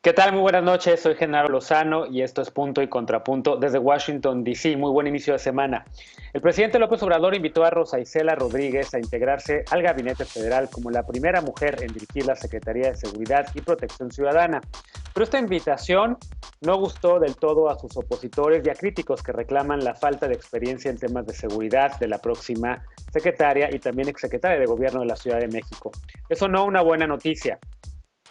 ¿Qué tal? Muy buenas noches, soy Genaro Lozano y esto es Punto y Contrapunto desde Washington, D.C. Muy buen inicio de semana. El presidente López Obrador invitó a Rosa Isela Rodríguez a integrarse al gabinete federal como la primera mujer en dirigir la Secretaría de Seguridad y Protección Ciudadana. Pero esta invitación no gustó del todo a sus opositores y a críticos que reclaman la falta de experiencia en temas de seguridad de la próxima secretaria y también exsecretaria de Gobierno de la Ciudad de México. Eso no una buena noticia.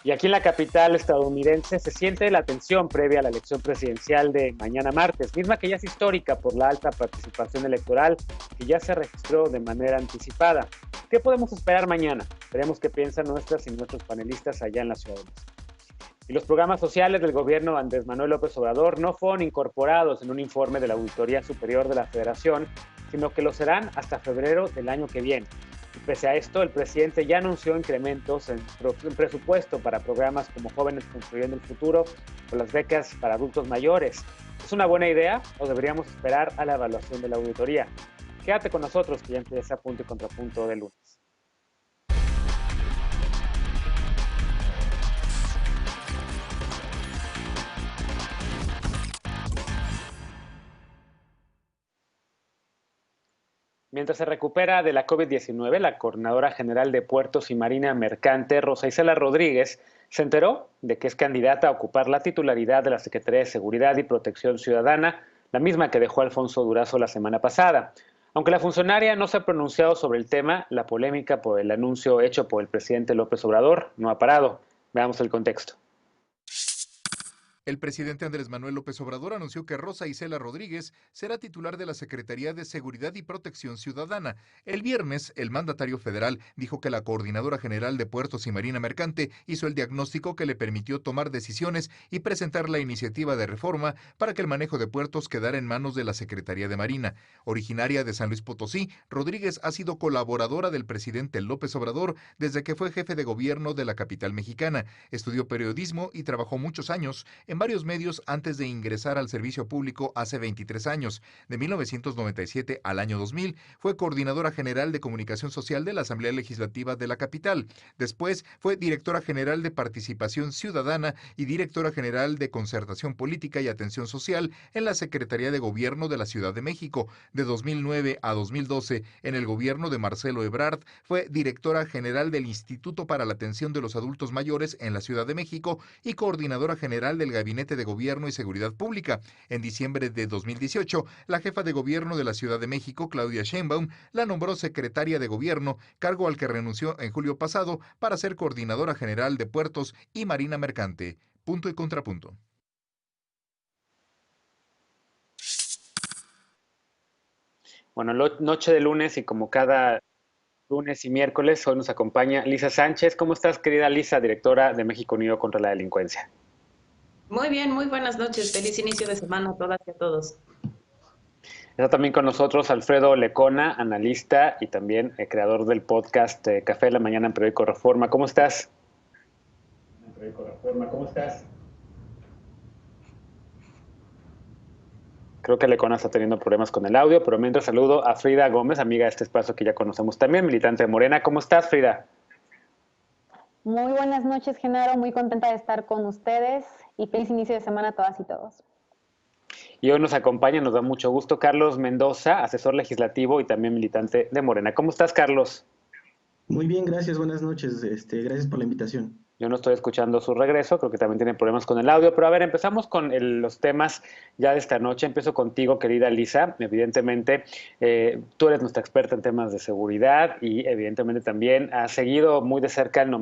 Y aquí en la capital estadounidense se siente la tensión previa a la elección presidencial de mañana martes, misma que ya es histórica por la alta participación electoral que ya se registró de manera anticipada. ¿Qué podemos esperar mañana? Veremos qué piensan nuestras y nuestros panelistas allá en la Ciudad de México. Y los programas sociales del gobierno de Andrés Manuel López Obrador no fueron incorporados en un informe de la Auditoría Superior de la Federación, sino que lo serán hasta febrero del año que viene. Y pese a esto, el presidente ya anunció incrementos en presupuesto para programas como Jóvenes Construyendo el Futuro o las becas para adultos mayores. ¿Es una buena idea o deberíamos esperar a la evaluación de la auditoría? Quédate con nosotros que ya empieza Punto y Contrapunto de lunes. Mientras se recupera de la COVID-19, la Coordinadora General de Puertos y Marina Mercante, Rosa Isela Rodríguez, se enteró de que es candidata a ocupar la titularidad de la Secretaría de Seguridad y Protección Ciudadana, la misma que dejó Alfonso Durazo la semana pasada. Aunque la funcionaria no se ha pronunciado sobre el tema, la polémica por el anuncio hecho por el presidente López Obrador no ha parado. Veamos el contexto. El presidente Andrés Manuel López Obrador anunció que Rosa Isela Rodríguez será titular de la Secretaría de Seguridad y Protección Ciudadana. El viernes, el mandatario federal dijo que la Coordinadora General de Puertos y Marina Mercante hizo el diagnóstico que le permitió tomar decisiones y presentar la iniciativa de reforma para que el manejo de puertos quedara en manos de la Secretaría de Marina. Originaria de San Luis Potosí, Rodríguez ha sido colaboradora del presidente López Obrador desde que fue jefe de gobierno de la capital mexicana. Estudió periodismo y trabajó muchos años en varios medios antes de ingresar al servicio público hace 23 años. De 1997 al año 2000 fue coordinadora general de comunicación social de la Asamblea Legislativa de la capital. Después fue directora general de Participación Ciudadana y directora general de Concertación Política y Atención Social en la Secretaría de Gobierno de la Ciudad de México. De 2009 a 2012, en el gobierno de Marcelo Ebrard, fue directora general del Instituto para la Atención de los Adultos Mayores en la Ciudad de México y coordinadora general del Gabinete de Gobierno y Seguridad Pública. En diciembre de 2018, la jefa de gobierno de la Ciudad de México, Claudia Sheinbaum, la nombró secretaria de Gobierno, cargo al que renunció en julio pasado para ser coordinadora general de Puertos y Marina Mercante. Punto y contrapunto. Bueno, noche de lunes y como cada lunes y miércoles, hoy nos acompaña Lisa Sánchez. ¿Cómo estás, querida Lisa, directora de México Unido contra la Delincuencia? Muy bien, muy buenas noches. Feliz inicio de semana a todas y a todos. Está también con nosotros Alfredo Lecona, analista y también creador del podcast Café de la Mañana en Periódico Reforma. ¿Cómo estás? Creo que Lecona está teniendo problemas con el audio, pero mientras saludo a Frida Gómez, amiga de este espacio que ya conocemos también, militante de Morena. ¿Cómo estás, Frida? Muy buenas noches, Genaro. Muy contenta de estar con ustedes y feliz inicio de semana a todas y todos. Y hoy nos acompaña, nos da mucho gusto, Carlos Mendoza, asesor legislativo y también militante de Morena. ¿Cómo estás, Carlos? Muy bien, gracias, buenas noches. Gracias por la invitación. Yo no estoy escuchando su regreso, creo que también tiene problemas con el audio, pero a ver, empezamos con los temas ya de esta noche. Empiezo contigo, querida Lisa. Evidentemente, tú eres nuestra experta en temas de seguridad y evidentemente también has seguido muy de cerca el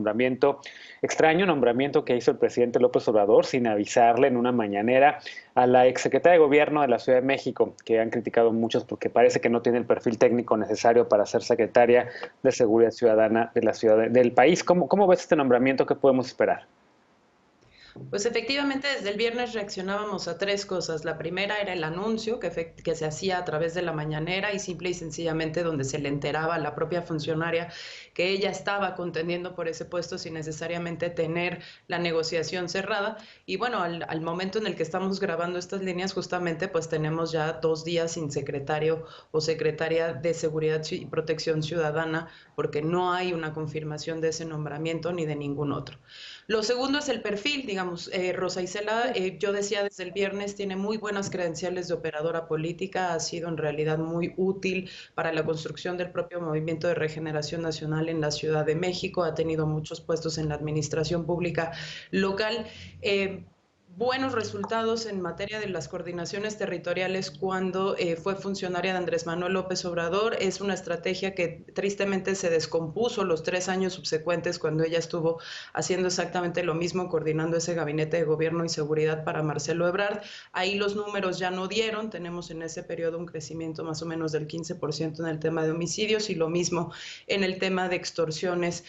extraño nombramiento que hizo el presidente López Obrador sin avisarle en una mañanera a la exsecretaria de Gobierno de la Ciudad de México, que han criticado muchos porque parece que no tiene el perfil técnico necesario para ser secretaria de Seguridad Ciudadana de la ciudad del país. ¿Cómo ves este nombramiento? ¿Qué podemos esperar? Pues efectivamente desde el viernes reaccionábamos a tres cosas. La primera era el anuncio que se hacía a través de la mañanera y simple y sencillamente donde se le enteraba a la propia funcionaria que ella estaba contendiendo por ese puesto sin necesariamente tener la negociación cerrada. Y bueno, al momento en el que estamos grabando estas líneas, justamente pues tenemos ya 2 días sin secretario o secretaria de Seguridad y Protección Ciudadana porque no hay una confirmación de ese nombramiento ni de ningún otro. Lo segundo es el perfil, digamos, Rosa Isela, yo decía desde el viernes, tiene muy buenas credenciales de operadora política, ha sido en realidad muy útil para la construcción del propio Movimiento de Regeneración Nacional en la Ciudad de México, ha tenido muchos puestos en la administración pública local. Buenos resultados en materia de las coordinaciones territoriales cuando fue funcionaria de Andrés Manuel López Obrador. Es una estrategia que tristemente se descompuso los 3 años subsecuentes cuando ella estuvo haciendo exactamente lo mismo, coordinando ese gabinete de gobierno y seguridad para Marcelo Ebrard. Ahí los números ya no dieron, tenemos en ese periodo un crecimiento más o menos del 15% en el tema de homicidios y lo mismo en el tema de extorsiones,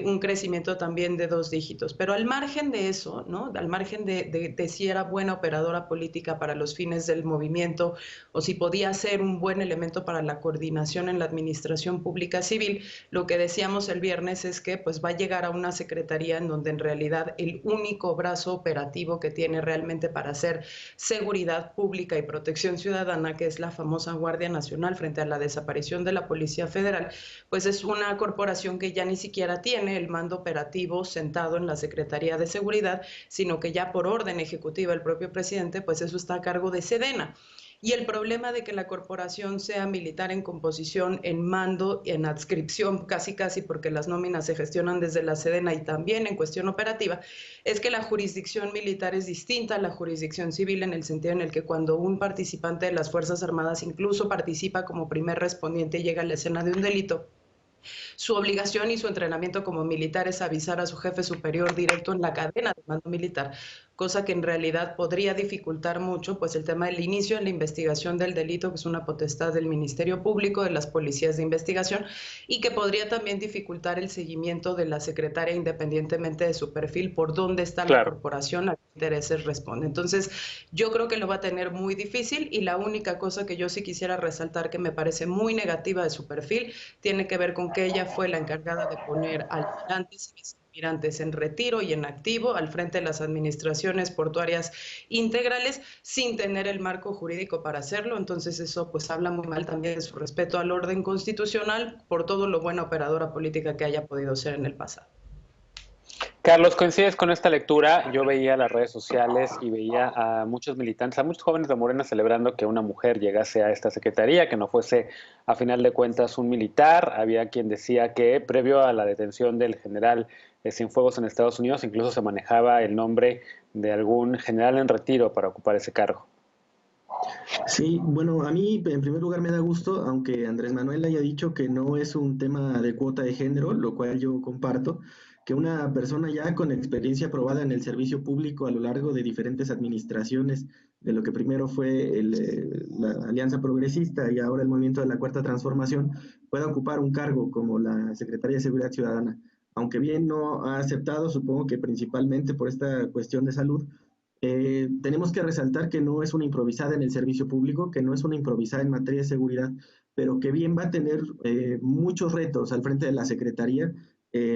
un crecimiento también de 2 dígitos. Pero al margen de eso, ¿no? Al margen de si era buena operadora política para los fines del movimiento o si podía ser un buen elemento para la coordinación en la administración pública civil, lo que decíamos el viernes es que pues va a llegar a una secretaría en donde en realidad el único brazo operativo que tiene realmente para hacer seguridad pública y protección ciudadana, que es la famosa Guardia Nacional frente a la desaparición de la Policía Federal, pues es una corporación que ya ni siquiera tiene el mando operativo sentado en la Secretaría de Seguridad, sino que ya por orden ejecutiva el propio presidente, pues eso está a cargo de Sedena. Y el problema de que la corporación sea militar en composición, en mando, en adscripción, casi casi porque las nóminas se gestionan desde la Sedena y también en cuestión operativa, es que la jurisdicción militar es distinta a la jurisdicción civil en el sentido en el que cuando un participante de las Fuerzas Armadas incluso participa como primer respondiente y llega a la escena de un delito, su obligación y su entrenamiento como militar es avisar a su jefe superior directo en la cadena de mando militar, cosa que en realidad podría dificultar mucho pues el tema del inicio en la investigación del delito, que es una potestad del Ministerio Público, de las policías de investigación, y que podría también dificultar el seguimiento de la secretaria independientemente de su perfil, por dónde está la corporación, a qué intereses responde. Entonces, yo creo que lo va a tener muy difícil y la única cosa que yo sí quisiera resaltar que me parece muy negativa de su perfil tiene que ver con que ella fue la encargada de poner almirantes y vicealmirantes en retiro y en activo al frente de las administraciones portuarias integrales sin tener el marco jurídico para hacerlo. Entonces eso pues habla muy mal también de su respeto al orden constitucional por todo lo buena operadora política que haya podido ser en el pasado. Carlos, ¿coincides con esta lectura? Yo veía las redes sociales y veía a muchos militantes, a muchos jóvenes de Morena celebrando que una mujer llegase a esta secretaría, que no fuese a final de cuentas un militar. Había quien decía que previo a la detención del general Cienfuegos en Estados Unidos, incluso se manejaba el nombre de algún general en retiro para ocupar ese cargo. Sí, bueno, a mí en primer lugar me da gusto, aunque Andrés Manuel haya dicho que no es un tema de cuota de género, lo cual yo comparto, que una persona ya con experiencia probada en el servicio público a lo largo de diferentes administraciones, de lo que primero fue la Alianza Progresista y ahora el movimiento de la Cuarta Transformación, pueda ocupar un cargo como la Secretaría de Seguridad Ciudadana. Aunque bien no ha aceptado, supongo que principalmente por esta cuestión de salud, tenemos que resaltar que no es una improvisada en el servicio público, que no es una improvisada en materia de seguridad, pero que bien va a tener muchos retos al frente de la Secretaría,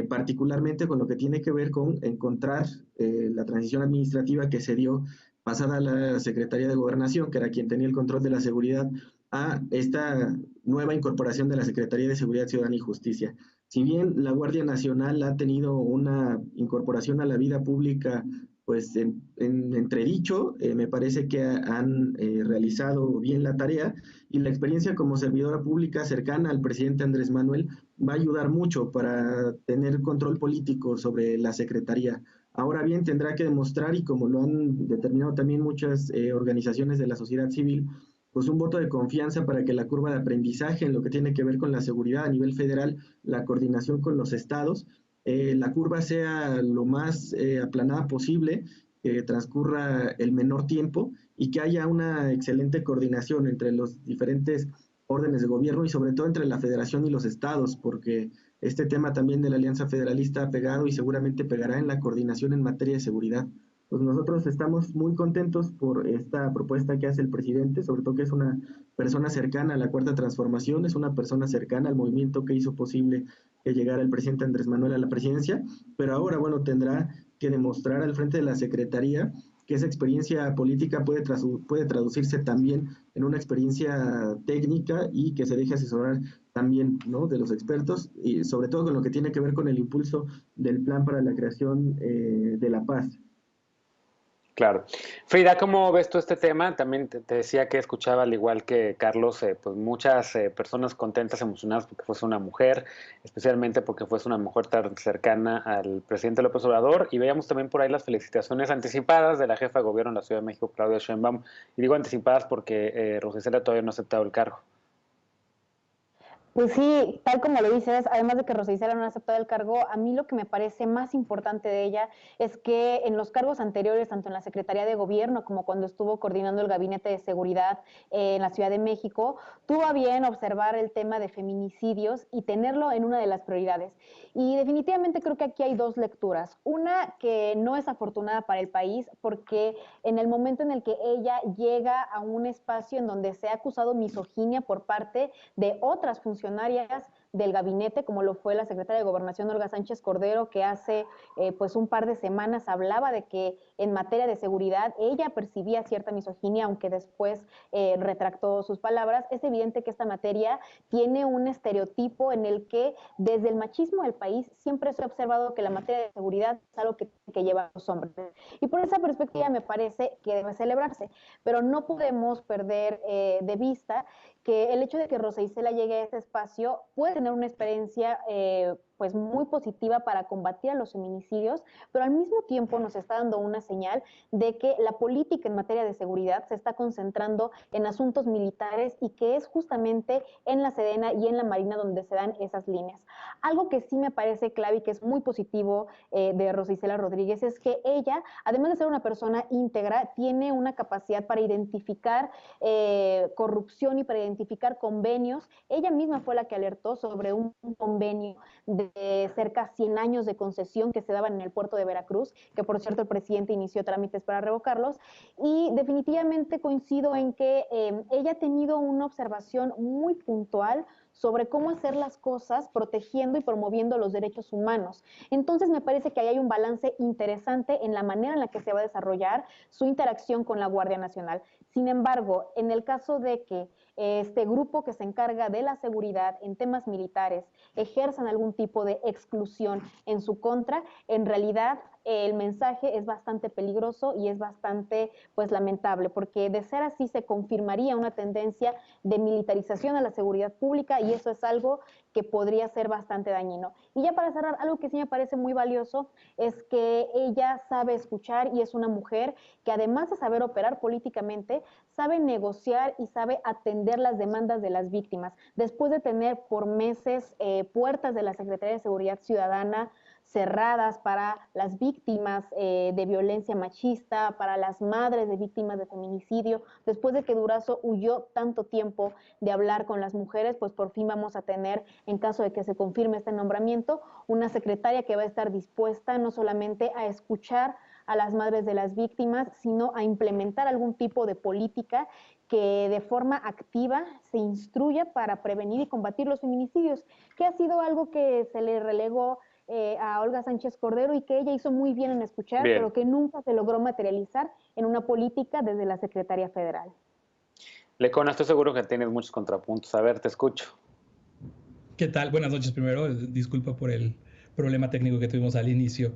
particularmente con lo que tiene que ver con encontrar la transición administrativa que se dio pasada a la Secretaría de Gobernación, que era quien tenía el control de la seguridad, a esta nueva incorporación de la Secretaría de Seguridad Ciudadana y Justicia. Si bien la Guardia Nacional ha tenido una incorporación a la vida pública pues en entredicho, me parece que han realizado bien la tarea y la experiencia como servidora pública cercana al presidente Andrés Manuel va a ayudar mucho para tener control político sobre la Secretaría. Ahora bien, tendrá que demostrar, y como lo han determinado también muchas organizaciones de la sociedad civil, pues un voto de confianza para que la curva de aprendizaje en lo que tiene que ver con la seguridad a nivel federal, la coordinación con los estados, la curva sea lo más aplanada posible, que transcurra el menor tiempo y que haya una excelente coordinación entre los diferentes órdenes de gobierno y sobre todo entre la federación y los estados, porque este tema también de la Alianza Federalista ha pegado y seguramente pegará en la coordinación en materia de seguridad. Pues nosotros estamos muy contentos por esta propuesta que hace el presidente, sobre todo que es una persona cercana a la Cuarta Transformación, es una persona cercana al movimiento que hizo posible que llegara el presidente Andrés Manuel a la presidencia, pero ahora, bueno, tendrá que demostrar al frente de la Secretaría que esa experiencia política puede traducirse también en una experiencia técnica y que se deje asesorar también, ¿no?, de los expertos, y sobre todo con lo que tiene que ver con el impulso del plan para la creación de la paz. Claro. Frida, ¿cómo ves tú este tema? También te decía que escuchaba, al igual que Carlos, pues muchas personas contentas, emocionadas porque fuese una mujer, especialmente porque fuese una mujer tan cercana al presidente López Obrador, y veíamos también por ahí las felicitaciones anticipadas de la jefa de gobierno de la Ciudad de México, Claudia Sheinbaum, y digo anticipadas porque Rosa Isela todavía no ha aceptado el cargo. Pues sí, tal como lo dices, además de que Rosa Isela no ha aceptado el cargo, a mí lo que me parece más importante de ella es que en los cargos anteriores, tanto en la Secretaría de Gobierno como cuando estuvo coordinando el Gabinete de Seguridad en la Ciudad de México, tuvo a bien observar el tema de feminicidios y tenerlo en una de las prioridades. Y definitivamente creo que aquí hay dos lecturas. Una que no es afortunada para el país porque en el momento en el que ella llega a un espacio en donde se ha acusado misoginia por parte de otras funcionarias del gabinete, como lo fue la secretaria de Gobernación Olga Sánchez Cordero, que hace pues un par de semanas hablaba de que en materia de seguridad ella percibía cierta misoginia, aunque después retractó sus palabras. Es evidente que esta materia tiene un estereotipo en el que desde el machismo del país siempre se ha observado que la materia de seguridad es algo que llevan los hombres. Y por esa perspectiva me parece que debe celebrarse, pero no podemos perder de vista que el hecho de que Rosa Isela llegue a este espacio puede tener una experiencia pues muy positiva para combatir a los feminicidios, pero al mismo tiempo nos está dando una señal de que la política en materia de seguridad se está concentrando en asuntos militares y que es justamente en la Sedena y en la Marina donde se dan esas líneas. Algo que sí me parece clave y que es muy positivo de Rosa Isela Rodríguez es que ella, además de ser una persona íntegra, tiene una capacidad para identificar corrupción y para identificar convenios. Ella misma fue la que alertó sobre un convenio de cerca de 100 años de concesión que se daban en el puerto de Veracruz, que por cierto el presidente inició trámites para revocarlos, y definitivamente coincido en que ella ha tenido una observación muy puntual sobre cómo hacer las cosas protegiendo y promoviendo los derechos humanos. Entonces me parece que ahí hay un balance interesante en la manera en la que se va a desarrollar su interacción con la Guardia Nacional. Sin embargo, en el caso de que este grupo que se encarga de la seguridad en temas militares ejerzan algún tipo de exclusión en su contra, en realidad el mensaje es bastante peligroso y es bastante pues lamentable, porque de ser así se confirmaría una tendencia de militarización a la seguridad pública y eso es algo que podría ser bastante dañino. Y ya para cerrar, algo que sí me parece muy valioso es que ella sabe escuchar y es una mujer que además de saber operar políticamente, sabe negociar y sabe atender las demandas de las víctimas. Después de tener por meses puertas de la Secretaría de Seguridad Ciudadana cerradas para las víctimas de violencia machista, para las madres de víctimas de feminicidio. Después de que Durazo huyó tanto tiempo de hablar con las mujeres, pues por fin vamos a tener, en caso de que se confirme este nombramiento, una secretaria que va a estar dispuesta no solamente a escuchar a las madres de las víctimas, sino a implementar algún tipo de política que de forma activa se instruya para prevenir y combatir los feminicidios, que ha sido algo que se le relegó a Olga Sánchez Cordero y que ella hizo muy bien en escuchar, pero que nunca se logró materializar en una política desde la Secretaría Federal. Lecona, estoy seguro que tienes muchos contrapuntos. A ver, te escucho. ¿Qué tal? Buenas noches primero. Disculpa por el problema técnico que tuvimos al inicio.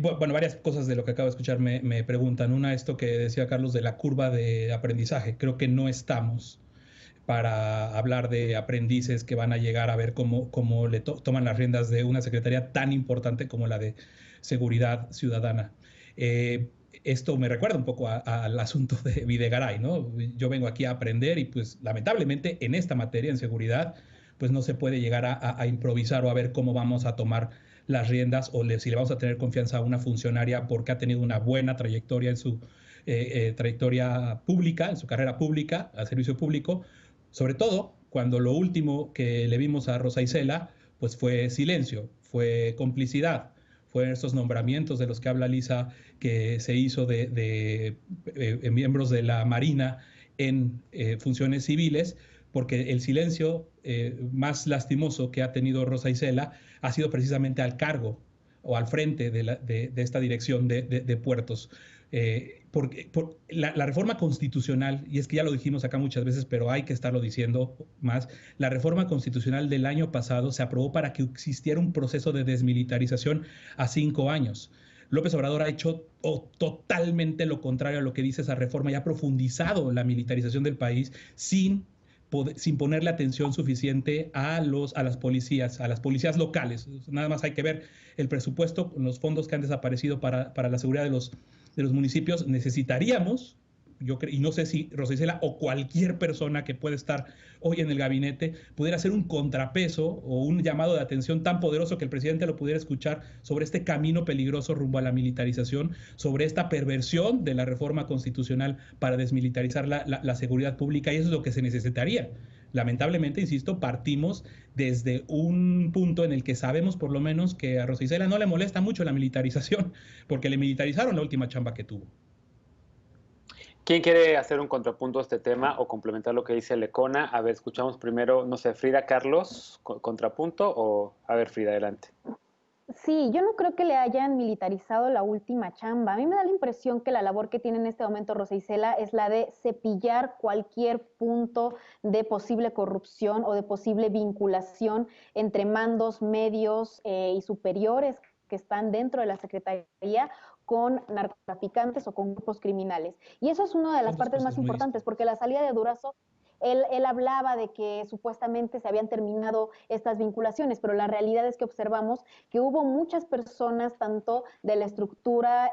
Bueno, varias cosas de lo que acabo de escuchar me preguntan. Una, esto que decía Carlos de la curva de aprendizaje. Creo que no estamos para hablar de aprendices que van a llegar a ver cómo toman las riendas de una secretaría tan importante como la de Seguridad Ciudadana. Esto me recuerda un poco al asunto de Videgaray, ¿no? Yo vengo aquí a aprender y pues lamentablemente en esta materia, en seguridad, pues no se puede llegar a improvisar o a ver cómo vamos a tomar las riendas o si le vamos a tener confianza a una funcionaria porque ha tenido una buena trayectoria en su trayectoria pública, en su carrera pública, al servicio público, sobre todo cuando lo último que le vimos a Rosa Isela pues fue silencio, fue complicidad, fueron estos nombramientos de los que habla Lisa que se hizo de miembros de la Marina en funciones civiles, porque el silencio más lastimoso que ha tenido Rosa Isela ha sido precisamente al cargo o al frente de esta dirección de puertos. Porque la reforma constitucional, y es que ya lo dijimos acá muchas veces, pero hay que estarlo diciendo más, la reforma constitucional del año pasado se aprobó para que existiera un proceso de desmilitarización a 5 años. López Obrador ha hecho totalmente lo contrario a lo que dice esa reforma y ha profundizado la militarización del país sin ponerle atención suficiente a las policías locales. Nada más hay que ver el presupuesto, los fondos que han desaparecido para la seguridad de los municipios. Necesitaríamos, y no sé si Rosa Isela o cualquier persona que puede estar hoy en el gabinete pudiera hacer un contrapeso o un llamado de atención tan poderoso que el presidente lo pudiera escuchar sobre este camino peligroso rumbo a la militarización, sobre esta perversión de la reforma constitucional para desmilitarizar la seguridad pública, y eso es lo que se necesitaría. Lamentablemente, insisto, partimos desde un punto en el que sabemos por lo menos que a Rosa Isela no le molesta mucho la militarización, porque le militarizaron la última chamba que tuvo. ¿Quién quiere hacer un contrapunto a este tema o complementar lo que dice Lecona? A ver, escuchamos primero, no sé, Frida, Carlos, contrapunto, o a ver, Frida, adelante. Sí, yo no creo que le hayan militarizado la última chamba. A mí me da la impresión que la labor que tiene en este momento Rosa Isela es la de cepillar cualquier punto de posible corrupción o de posible vinculación entre mandos medios y superiores que están dentro de la Secretaría con narcotraficantes o con grupos criminales. Y eso es una de las partes más importantes, porque la salida de Durazo, él hablaba de que supuestamente se habían terminado estas vinculaciones, pero la realidad es que observamos que hubo muchas personas, tanto de la estructura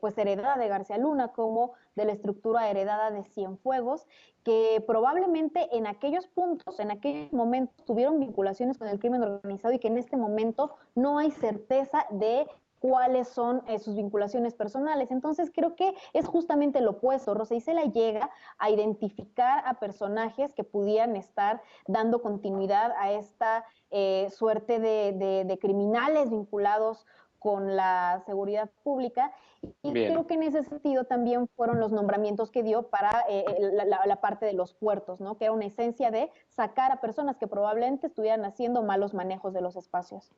pues heredada de García Luna como de la estructura heredada de Cienfuegos, que probablemente en aquellos puntos, en aquellos momentos tuvieron vinculaciones con el crimen organizado y que en este momento no hay certeza de cuáles son sus vinculaciones personales. Entonces creo que es justamente lo opuesto. Rosa Isela llega a identificar a personajes que pudieran estar dando continuidad a esta suerte de criminales vinculados con la seguridad pública, y Bien. creo que en ese sentido también fueron los nombramientos que dio para la parte de los puertos, ¿no? Que era una esencia de sacar a personas que probablemente estuvieran haciendo malos manejos de los espacios.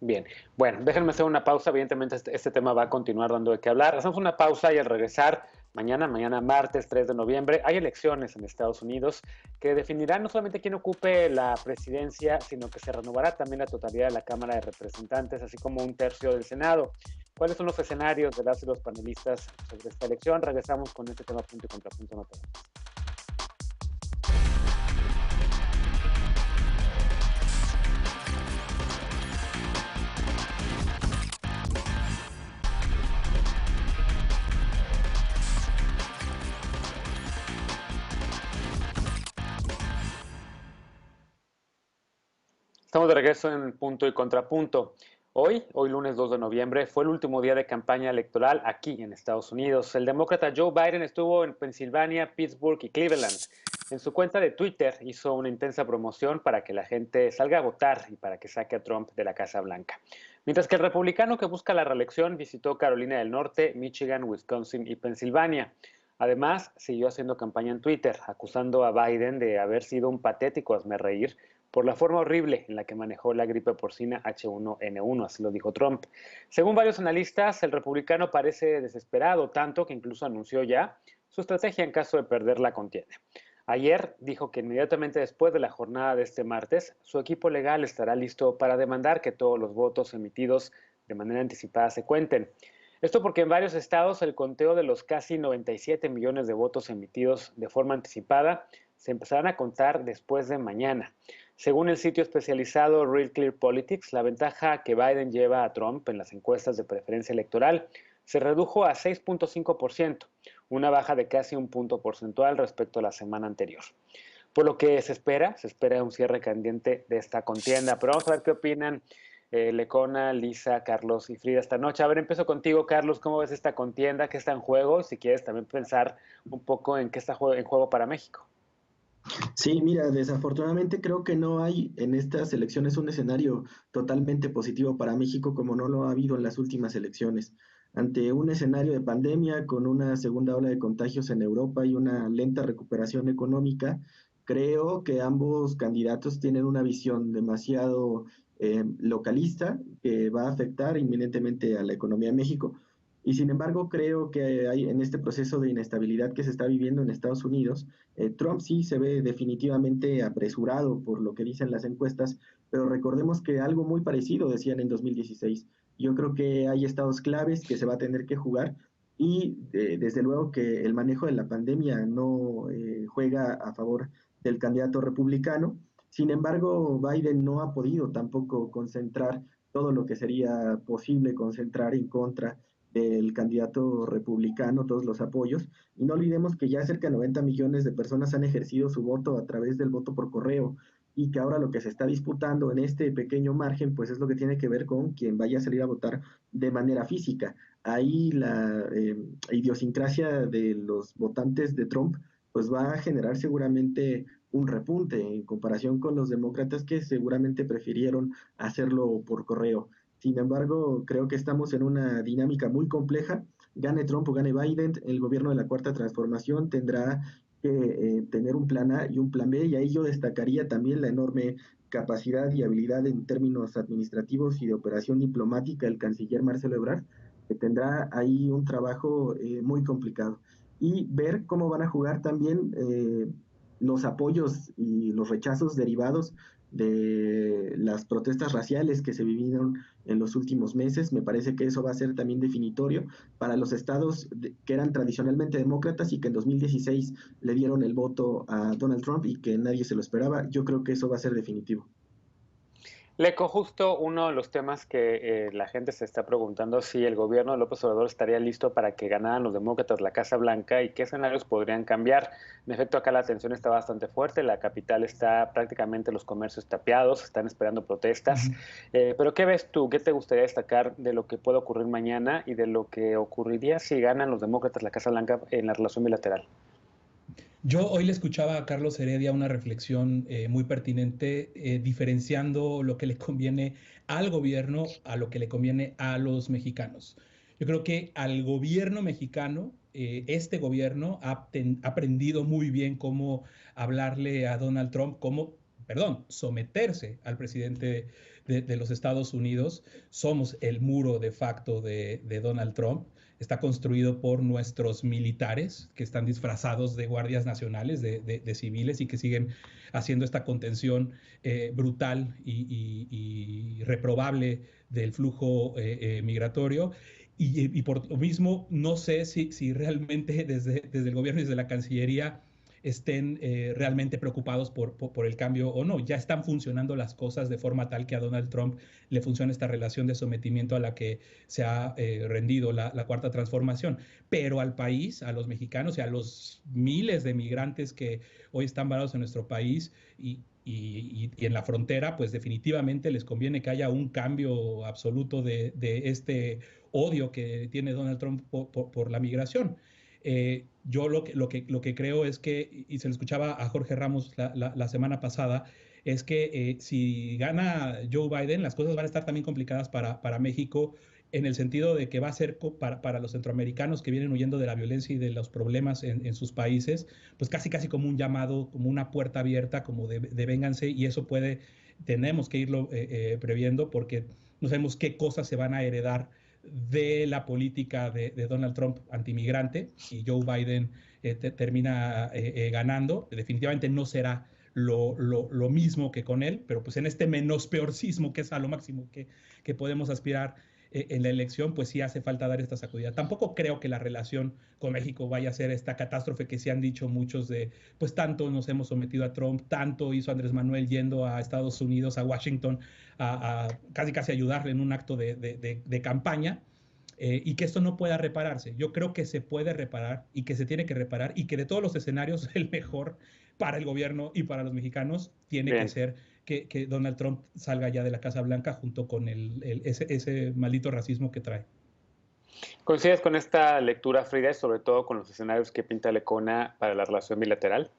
Bien, bueno, déjenme hacer una pausa. Evidentemente este tema va a continuar dando de qué hablar. Hacemos una pausa y al regresar, mañana martes 3 de noviembre, hay elecciones en Estados Unidos que definirán no solamente quién ocupe la presidencia, sino que se renovará también la totalidad de la Cámara de Representantes, así como un tercio del Senado. ¿Cuáles son los escenarios de las y los panelistas sobre esta elección? Regresamos con este tema punto y contrapunto. No tenemos. Estamos de regreso en Punto y Contrapunto. Hoy lunes 2 de noviembre, fue el último día de campaña electoral aquí en Estados Unidos. El demócrata Joe Biden estuvo en Pensilvania, Pittsburgh y Cleveland. En su cuenta de Twitter hizo una intensa promoción para que la gente salga a votar y para que saque a Trump de la Casa Blanca. Mientras que el republicano que busca la reelección visitó Carolina del Norte, Michigan, Wisconsin y Pensilvania. Además, siguió haciendo campaña en Twitter, acusando a Biden de haber sido un patético hazmerreír por la forma horrible en la que manejó la gripe porcina H1N1, así lo dijo Trump. Según varios analistas, el republicano parece desesperado, tanto que incluso anunció ya su estrategia en caso de perder la contienda. Ayer dijo que inmediatamente después de la jornada de este martes, su equipo legal estará listo para demandar que todos los votos emitidos de manera anticipada se cuenten. Esto porque en varios estados el conteo de los casi 97 millones de votos emitidos de forma anticipada se empezarán a contar después de mañana. Según el sitio especializado Real Clear Politics, la ventaja que Biden lleva a Trump en las encuestas de preferencia electoral se redujo a 6.5%, una baja de casi un punto porcentual respecto a la semana anterior. Por lo que se espera un cierre candente de esta contienda. Pero vamos a ver qué opinan Lecona, Lisa, Carlos y Frida esta noche. A ver, empiezo contigo, Carlos. ¿Cómo ves esta contienda? ¿Qué está en juego? Si quieres también pensar un poco en qué está en juego para México. Sí, mira, desafortunadamente creo que no hay en estas elecciones un escenario totalmente positivo para México como no lo ha habido en las últimas elecciones. Ante un escenario de pandemia con una segunda ola de contagios en Europa y una lenta recuperación económica, creo que ambos candidatos tienen una visión demasiado localista que va a afectar inminentemente a la economía de México. Y sin embargo, creo que hay en este proceso de inestabilidad que se está viviendo en Estados Unidos, Trump sí se ve definitivamente apresurado por lo que dicen las encuestas, pero recordemos que algo muy parecido decían en 2016. Yo creo que hay estados claves que se va a tener que jugar y desde luego que el manejo de la pandemia no juega a favor del candidato republicano. Sin embargo, Biden no ha podido tampoco concentrar todo lo que sería posible concentrar en contra del candidato republicano, todos los apoyos. Y no olvidemos que ya cerca de 90 millones de personas han ejercido su voto a través del voto por correo y que ahora lo que se está disputando en este pequeño margen, pues es lo que tiene que ver con quien vaya a salir a votar de manera física. Ahí la idiosincrasia de los votantes de Trump, pues va a generar seguramente un repunte en comparación con los demócratas que seguramente prefirieron hacerlo por correo. Sin embargo, creo que estamos en una dinámica muy compleja. Gane Trump o gane Biden, el gobierno de la Cuarta Transformación tendrá que tener un plan A y un plan B, y ahí yo destacaría también la enorme capacidad y habilidad en términos administrativos y de operación diplomática del canciller Marcelo Ebrard, que tendrá ahí un trabajo muy complicado. Y ver cómo van a jugar también los apoyos y los rechazos derivados de las protestas raciales que se vivieron en los últimos meses. Me parece que eso va a ser también definitorio para los estados que eran tradicionalmente demócratas y que en 2016 le dieron el voto a Donald Trump y que nadie se lo esperaba. Yo creo que eso va a ser definitivo. Leco, justo uno de los temas que la gente se está preguntando si el gobierno de López Obrador estaría listo para que ganaran los demócratas la Casa Blanca y qué escenarios podrían cambiar. En efecto, acá la tensión está bastante fuerte, la capital está prácticamente los comercios tapiados, están esperando protestas. Pero ¿qué ves tú? ¿Qué te gustaría destacar de lo que puede ocurrir mañana y de lo que ocurriría si ganan los demócratas la Casa Blanca en la relación bilateral? Yo hoy le escuchaba a Carlos Heredia una reflexión muy pertinente, diferenciando lo que le conviene al gobierno a lo que le conviene a los mexicanos. Yo creo que al gobierno mexicano, este gobierno ha aprendido muy bien cómo hablarle a Donald Trump, cómo, perdón, someterse al presidente de los Estados Unidos. Somos el muro de facto de Donald Trump. Está construido por nuestros militares que están disfrazados de guardias nacionales, de civiles y que siguen haciendo esta contención brutal y reprobable del flujo migratorio. Y por lo mismo, no sé si realmente desde el gobierno y desde la Cancillería estén realmente preocupados por el cambio o no. Ya están funcionando las cosas de forma tal que a Donald Trump le funciona esta relación de sometimiento a la que se ha rendido la Cuarta Transformación. Pero al país, a los mexicanos y a los miles de migrantes que hoy están varados en nuestro país y en la frontera, pues definitivamente les conviene que haya un cambio absoluto de este odio que tiene Donald Trump por la migración. Yo lo que creo es que, y se lo escuchaba a Jorge Ramos la semana pasada, es que si gana Joe Biden, las cosas van a estar también complicadas para México en el sentido de que va a ser para los centroamericanos que vienen huyendo de la violencia y de los problemas en sus países, pues casi como un llamado, como una puerta abierta, como de vénganse, y eso tenemos que irlo previendo porque no sabemos qué cosas se van a heredar de la política de Donald Trump antimigrante y Joe Biden termina ganando. Definitivamente no será lo mismo que con él, pero pues en este menos peorcismo que es a lo máximo que podemos aspirar en la elección, pues sí hace falta dar esta sacudida. Tampoco creo que la relación con México vaya a ser esta catástrofe que se han dicho muchos de, pues tanto nos hemos sometido a Trump, tanto hizo Andrés Manuel yendo a Estados Unidos, a Washington, a casi ayudarle en un acto de campaña. Y que esto no pueda repararse. Yo creo que se puede reparar y que se tiene que reparar y que de todos los escenarios el mejor para el gobierno y para los mexicanos tiene que ser que Donald Trump salga ya de la Casa Blanca junto con ese maldito racismo que trae. ¿Coincides con esta lectura, Frida, sobre todo con los escenarios que pinta Lecona para la relación bilateral?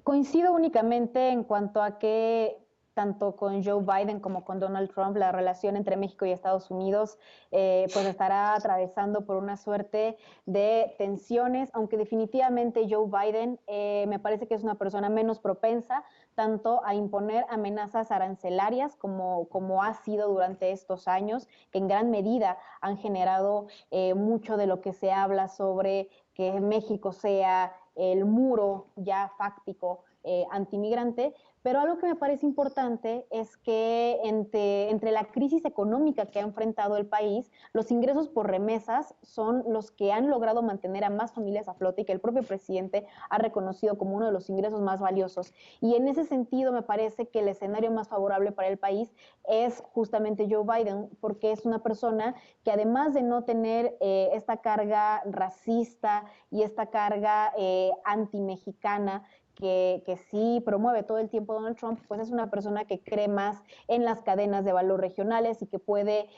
Coincido únicamente en cuanto a que tanto con Joe Biden como con Donald Trump, la relación entre México y Estados Unidos pues estará atravesando por una suerte de tensiones, aunque definitivamente Joe Biden me parece que es una persona menos propensa tanto a imponer amenazas arancelarias como ha sido durante estos años, que en gran medida han generado mucho de lo que se habla sobre que México sea el muro ya fáctico antimigrante, pero algo que me parece importante es que entre la crisis económica que ha enfrentado el país, los ingresos por remesas son los que han logrado mantener a más familias a flote y que el propio presidente ha reconocido como uno de los ingresos más valiosos. Y en ese sentido me parece que el escenario más favorable para el país es justamente Joe Biden, porque es una persona que además de no tener esta carga racista y esta carga anti-mexicana, que sí promueve todo el tiempo Donald Trump, pues es una persona que cree más en las cadenas de valor regionales y que puede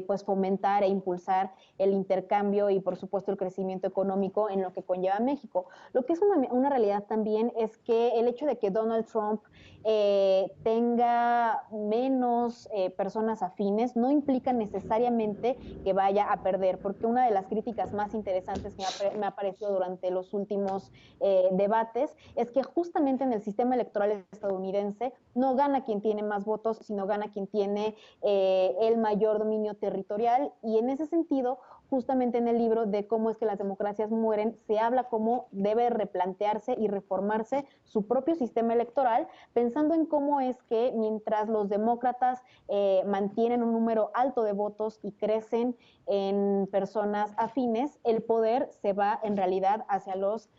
pues fomentar e impulsar el intercambio y por supuesto el crecimiento económico en lo que conlleva México. Lo que es una realidad también es que el hecho de que Donald Trump tenga menos personas afines no implica necesariamente que vaya a perder, porque una de las críticas más interesantes que me ha parecido durante los últimos debates es que justamente en el sistema electoral estadounidense no gana quien tiene más votos, sino gana quien tiene el mayor dominio territorial, y en ese sentido, justamente en el libro de cómo es que las democracias mueren, se habla cómo debe replantearse y reformarse su propio sistema electoral, pensando en cómo es que mientras los demócratas mantienen un número alto de votos y crecen en personas afines, el poder se va en realidad hacia los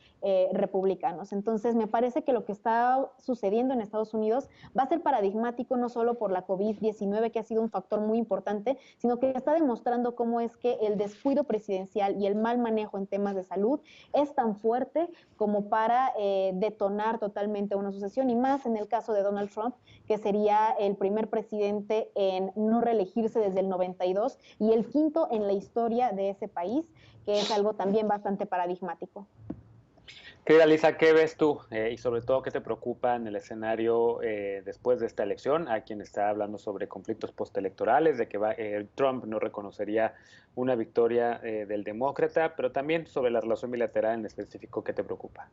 republicanos. Entonces me parece que lo que está sucediendo en Estados Unidos va a ser paradigmático no solo por la COVID-19, que ha sido un factor muy importante, sino que está demostrando cómo es que el descuido presidencial y el mal manejo en temas de salud es tan fuerte como para detonar totalmente una sucesión, y más en el caso de Donald Trump, que sería el primer presidente en no reelegirse desde el 92 y el quinto en la historia de ese país, que es algo también bastante paradigmático. Querida Lisa, ¿qué ves tú? Y sobre todo, ¿qué te preocupa en el escenario después de esta elección? Hay quien está hablando sobre conflictos postelectorales, de que Trump no reconocería una victoria del demócrata, pero también sobre la relación bilateral en específico, ¿qué te preocupa?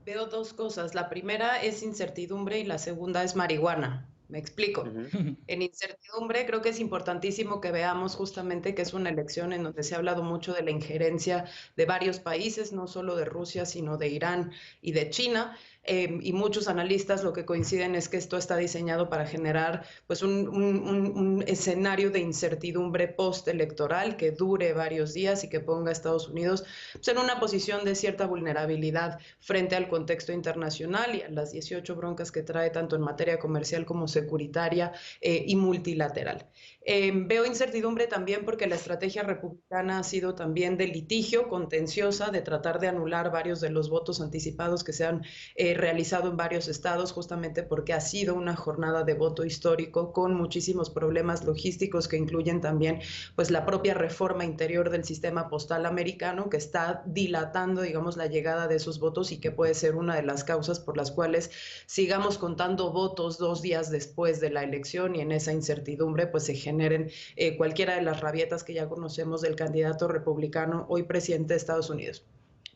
Veo dos cosas. La primera es incertidumbre y la segunda es marihuana. Me explico. En incertidumbre creo que es importantísimo que veamos justamente que es una elección en donde se ha hablado mucho de la injerencia de varios países, no solo de Rusia, sino de Irán y de China. Y muchos analistas lo que coinciden es que esto está diseñado para generar pues un escenario de incertidumbre postelectoral que dure varios días y que ponga a Estados Unidos pues, en una posición de cierta vulnerabilidad frente al contexto internacional y a las 18 broncas que trae tanto en materia comercial como securitaria y multilateral. Veo incertidumbre también porque la estrategia republicana ha sido también de litigio, contenciosa, de tratar de anular varios de los votos anticipados que se han realizado en varios estados, justamente porque ha sido una jornada de voto histórico con muchísimos problemas logísticos que incluyen también pues la propia reforma interior del sistema postal americano, que está dilatando, digamos, la llegada de esos votos y que puede ser una de las causas por las cuales sigamos contando votos 2 días después de la elección y en esa incertidumbre pues se generen cualquiera de las rabietas que ya conocemos del candidato republicano hoy presidente de Estados Unidos.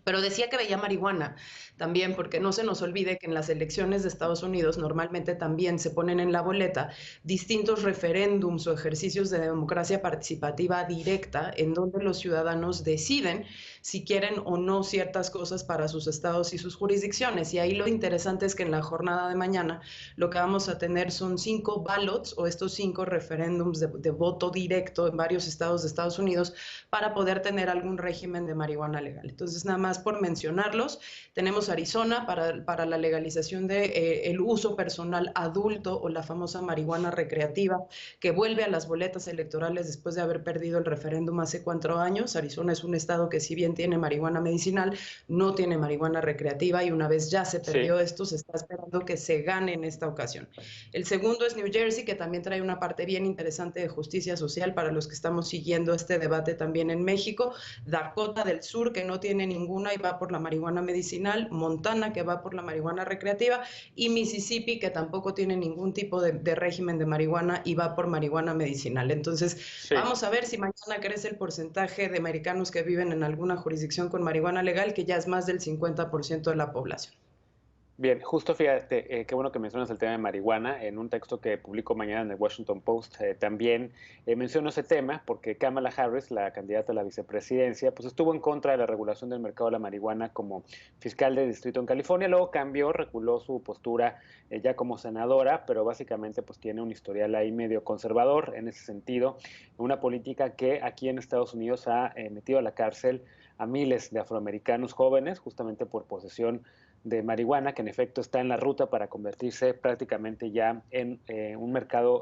Pero decía que veía marihuana también, porque no se nos olvide que en las elecciones de Estados Unidos normalmente también se ponen en la boleta distintos referéndums o ejercicios de democracia participativa directa en donde los ciudadanos deciden si quieren o no ciertas cosas para sus estados y sus jurisdicciones. Y ahí lo interesante es que en la jornada de mañana lo que vamos a tener son 5 ballots o estos 5 referéndums de voto directo en varios estados de Estados Unidos para poder tener algún régimen de marihuana legal. Entonces, nada más por mencionarlos, tenemos Arizona para la legalización de el uso personal adulto o la famosa marihuana recreativa, que vuelve a las boletas electorales después de haber perdido el referéndum hace 4 años. Arizona es un estado que si bien tiene marihuana medicinal, no tiene marihuana recreativa y una vez ya se perdió esto, se está esperando que se gane en esta ocasión. El segundo es New Jersey, que también trae una parte bien interesante de justicia social para los que estamos siguiendo este debate también en México. Dakota del Sur, que no tiene ningún vacuna y va por la marihuana medicinal, Montana, que va por la marihuana recreativa, y Mississippi, que tampoco tiene ningún tipo de régimen de marihuana y va por marihuana medicinal. Entonces, vamos a ver si mañana crece el porcentaje de americanos que viven en alguna jurisdicción con marihuana legal, que ya es más del 50% de la población. Bien, justo fíjate, qué bueno que mencionas el tema de marihuana. En un texto que publico mañana en el Washington Post también menciono ese tema porque Kamala Harris, la candidata a la vicepresidencia, pues estuvo en contra de la regulación del mercado de la marihuana como fiscal de distrito en California. Luego cambió, reculó su postura ya como senadora, pero básicamente pues tiene un historial ahí medio conservador en ese sentido. Una política que aquí en Estados Unidos ha metido a la cárcel a miles de afroamericanos jóvenes justamente por posesión de marihuana, que en efecto está en la ruta para convertirse prácticamente ya en un mercado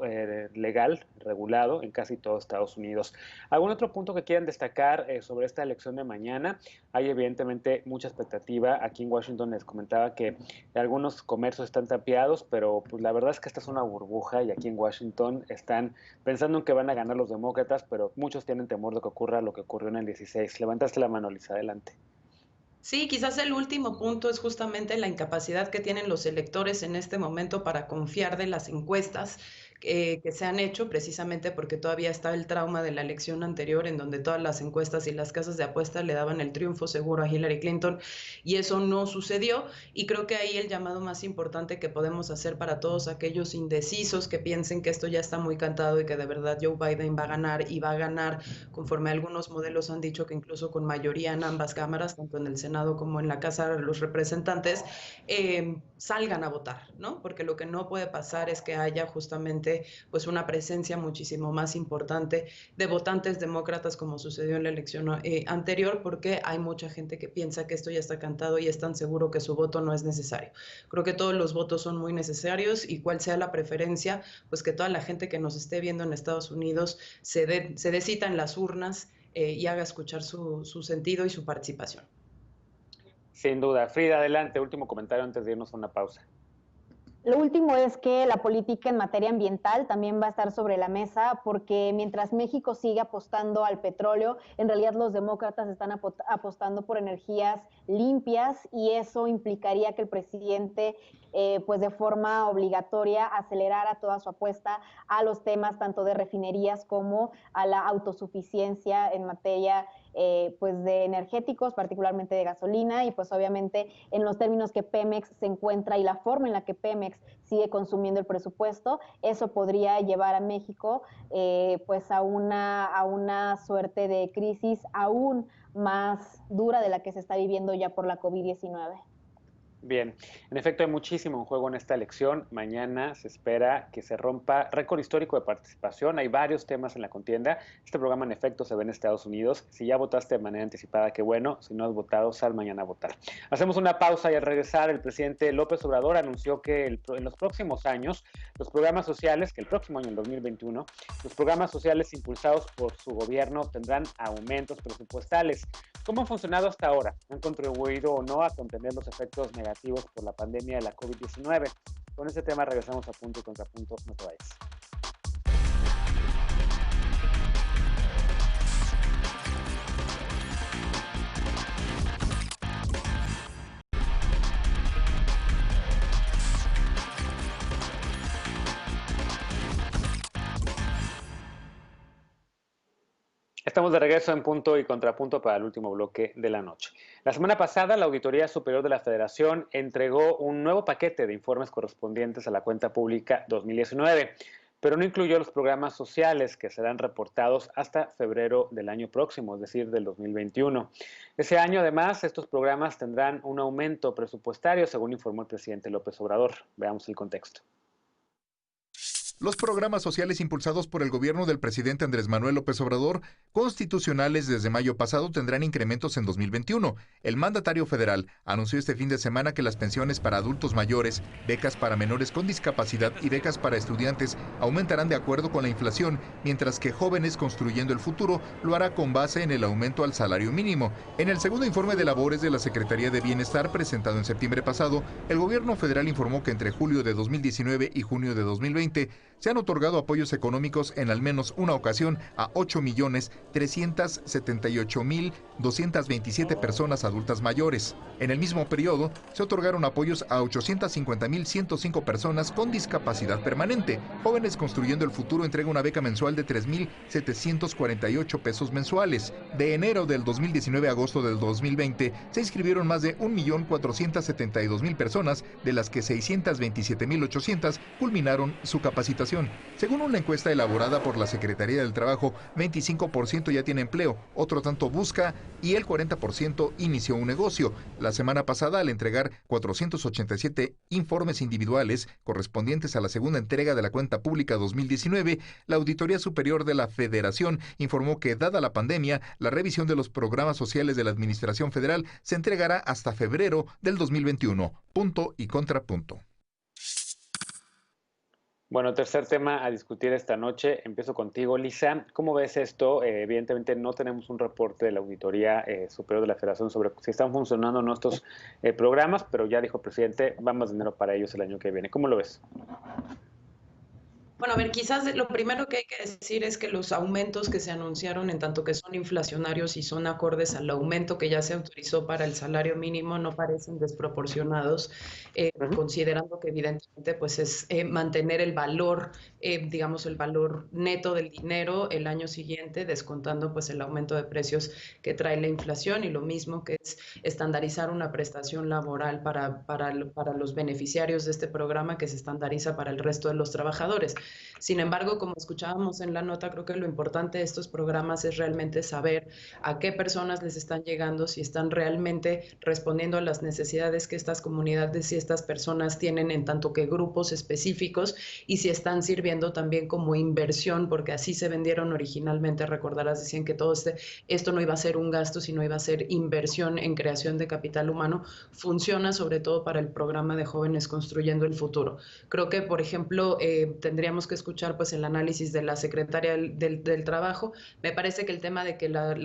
legal, regulado en casi todo Estados Unidos. ¿Algún otro punto que quieran destacar sobre esta elección de mañana? Hay evidentemente mucha expectativa. Aquí en Washington les comentaba que algunos comercios están tapiados, pero pues la verdad es que esta es una burbuja y aquí en Washington están pensando en que van a ganar los demócratas, pero muchos tienen temor de que ocurra lo que ocurrió en el 16. Levantaste la mano, Lisa, adelante. Sí, quizás el último punto es justamente la incapacidad que tienen los electores en este momento para confiar de las encuestas que se han hecho, precisamente porque todavía está el trauma de la elección anterior, en donde todas las encuestas y las casas de apuestas le daban el triunfo seguro a Hillary Clinton, y eso no sucedió. Y creo que ahí el llamado más importante que podemos hacer para todos aquellos indecisos que piensen que esto ya está muy cantado y que de verdad Joe Biden va a ganar, y va a ganar conforme algunos modelos han dicho que incluso con mayoría en ambas cámaras, tanto en el Senado como en la Cámara de los Representantes, salgan a votar, ¿no? Porque lo que no puede pasar es que haya justamente pues una presencia muchísimo más importante de votantes demócratas como sucedió en la elección anterior, porque hay mucha gente que piensa que esto ya está cantado y es tan seguro que su voto no es necesario. Creo que todos los votos son muy necesarios, y cuál sea la preferencia, pues que toda la gente que nos esté viendo en Estados Unidos se dé cita en las urnas y haga escuchar su sentido y su participación. Sin duda. Frida, adelante, último comentario antes de irnos a una pausa. Lo último es que la política en materia ambiental también va a estar sobre la mesa, porque mientras México sigue apostando al petróleo, en realidad los demócratas están apostando por energías limpias, y eso implicaría que el presidente pues de forma obligatoria acelerara toda su apuesta a los temas tanto de refinerías como a la autosuficiencia en materia pues de energéticos, particularmente de gasolina, y pues obviamente en los términos que Pemex se encuentra y la forma en la que Pemex sigue consumiendo el presupuesto, eso podría llevar a México pues a una suerte de crisis aún más dura de la que se está viviendo ya por la COVID-19. Bien, en efecto hay muchísimo en juego en esta elección. Mañana se espera que se rompa récord histórico de participación. Hay varios temas en la contienda. Este programa en efecto se ve en Estados Unidos. Si ya votaste de manera anticipada, qué bueno. Si no has votado, sal mañana a votar. Hacemos una pausa y al regresar el presidente López Obrador anunció que en los próximos años los programas sociales, que el próximo año, el 2021, los programas sociales impulsados por su gobierno tendrán aumentos presupuestales. ¿Cómo han funcionado hasta ahora? ¿Han contribuido o no a contener los efectos negativos por la pandemia de la COVID-19? Con este tema regresamos a Punto y Contrapunto. No te vayas. Estamos de regreso en Punto y Contrapunto para el último bloque de la noche. La semana pasada, la Auditoría Superior de la Federación entregó un nuevo paquete de informes correspondientes a la cuenta pública 2019, pero no incluyó los programas sociales que serán reportados hasta febrero del año próximo, es decir, del 2021. Ese año, además, estos programas tendrán un aumento presupuestario, según informó el presidente López Obrador. Veamos el contexto. Los programas sociales impulsados por el gobierno del presidente Andrés Manuel López Obrador, constitucionales desde mayo pasado, tendrán incrementos en 2021. El mandatario federal anunció este fin de semana que las pensiones para adultos mayores, becas para menores con discapacidad y becas para estudiantes aumentarán de acuerdo con la inflación, mientras que Jóvenes Construyendo el Futuro lo hará con base en el aumento al salario mínimo. En el segundo informe de labores de la Secretaría de Bienestar, presentado en septiembre pasado, el gobierno federal informó que entre julio de 2019 y junio de 2020 Se han otorgado apoyos económicos en al menos una ocasión a 8.378.227 personas adultas mayores. En el mismo periodo, se otorgaron apoyos a 850.105 personas con discapacidad permanente. Jóvenes Construyendo el Futuro entrega una beca mensual de 3.748 pesos mensuales. De enero del 2019 a agosto del 2020, se inscribieron más de 1.472.000 personas, de las que 627.800 culminaron su capacitación. Según una encuesta elaborada por la Secretaría del Trabajo, 25% ya tiene empleo, otro tanto busca y el 40% inició un negocio. La semana pasada, al entregar 487 informes individuales correspondientes a la segunda entrega de la cuenta pública 2019, la Auditoría Superior de la Federación informó que, dada la pandemia, la revisión de los programas sociales de la Administración Federal se entregará hasta febrero del 2021. Punto y contrapunto. Bueno, tercer tema a discutir esta noche. Empiezo contigo, Lisa. ¿Cómo ves esto? Evidentemente no tenemos un reporte de la Auditoría Superior de la Federación sobre si están funcionando nuestros programas, pero ya dijo el presidente, va más dinero para ellos el año que viene. ¿Cómo lo ves? Bueno, a ver, quizás lo primero que hay que decir es que los aumentos que se anunciaron, en tanto que son inflacionarios y son acordes al aumento que ya se autorizó para el salario mínimo, no parecen desproporcionados, considerando que evidentemente pues es mantener el valor, digamos el valor neto del dinero el año siguiente, descontando pues el aumento de precios que trae la inflación, y lo mismo que es estandarizar una prestación laboral para los beneficiarios de este programa que se estandariza para el resto de los trabajadores. Sin embargo, como escuchábamos en la nota, creo que lo importante de estos programas es realmente saber a qué personas les están llegando, si están realmente respondiendo a las necesidades que estas comunidades y estas personas tienen, en tanto que grupos específicos, y si están sirviendo también como inversión, porque así se vendieron originalmente. Recordarás, decían que todo esto no iba a ser un gasto, sino iba a ser inversión en creación de capital humano. Funciona sobre todo para el programa de Jóvenes Construyendo el Futuro. Creo que, por ejemplo, tendríamos que escuchar pues el análisis de la Secretaria del Trabajo. Me parece que el tema de que la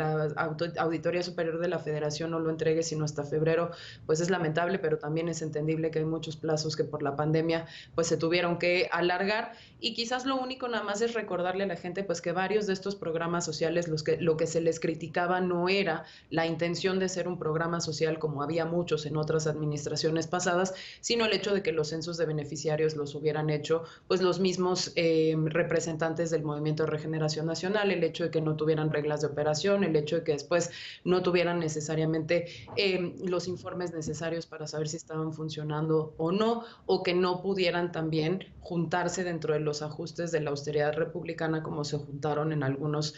Auditoría Superior de la Federación no lo entregue sino hasta febrero, pues es lamentable, pero también es entendible que hay muchos plazos que por la pandemia pues se tuvieron que alargar, y quizás lo único nada más es recordarle a la gente pues que varios de estos programas sociales, lo que se les criticaba no era la intención de ser un programa social como había muchos en otras administraciones pasadas, sino el hecho de que los censos de beneficiarios los hubieran hecho pues los mismos representantes del Movimiento de Regeneración Nacional, el hecho de que no tuvieran reglas de operación, el hecho de que después no tuvieran necesariamente los informes necesarios para saber si estaban funcionando o no, o que no pudieran también juntarse dentro de los ajustes de la austeridad republicana como se juntaron en algunos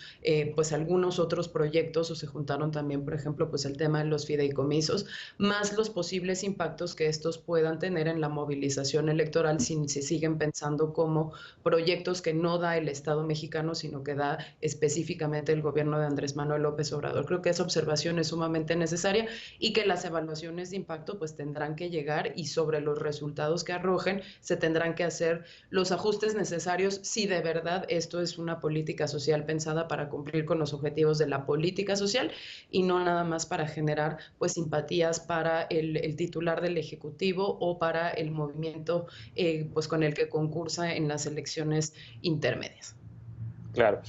otros proyectos, o se juntaron también, por ejemplo, pues el tema de los fideicomisos, más los posibles impactos que estos puedan tener en la movilización electoral si se siguen pensando como proyectos que no da el Estado mexicano, sino que da específicamente el gobierno de Andrés Manuel López Obrador. Creo que esa observación es sumamente necesaria, y que las evaluaciones de impacto pues tendrán que llegar, y sobre los resultados que arrojen se tendrán que hacer los ajustes necesarios si de verdad esto es una política social pensada para cumplir con los objetivos de la política social, y no nada más para generar pues simpatías para el titular del Ejecutivo o para el movimiento pues con el que concursa en las elecciones intermedias. Claro.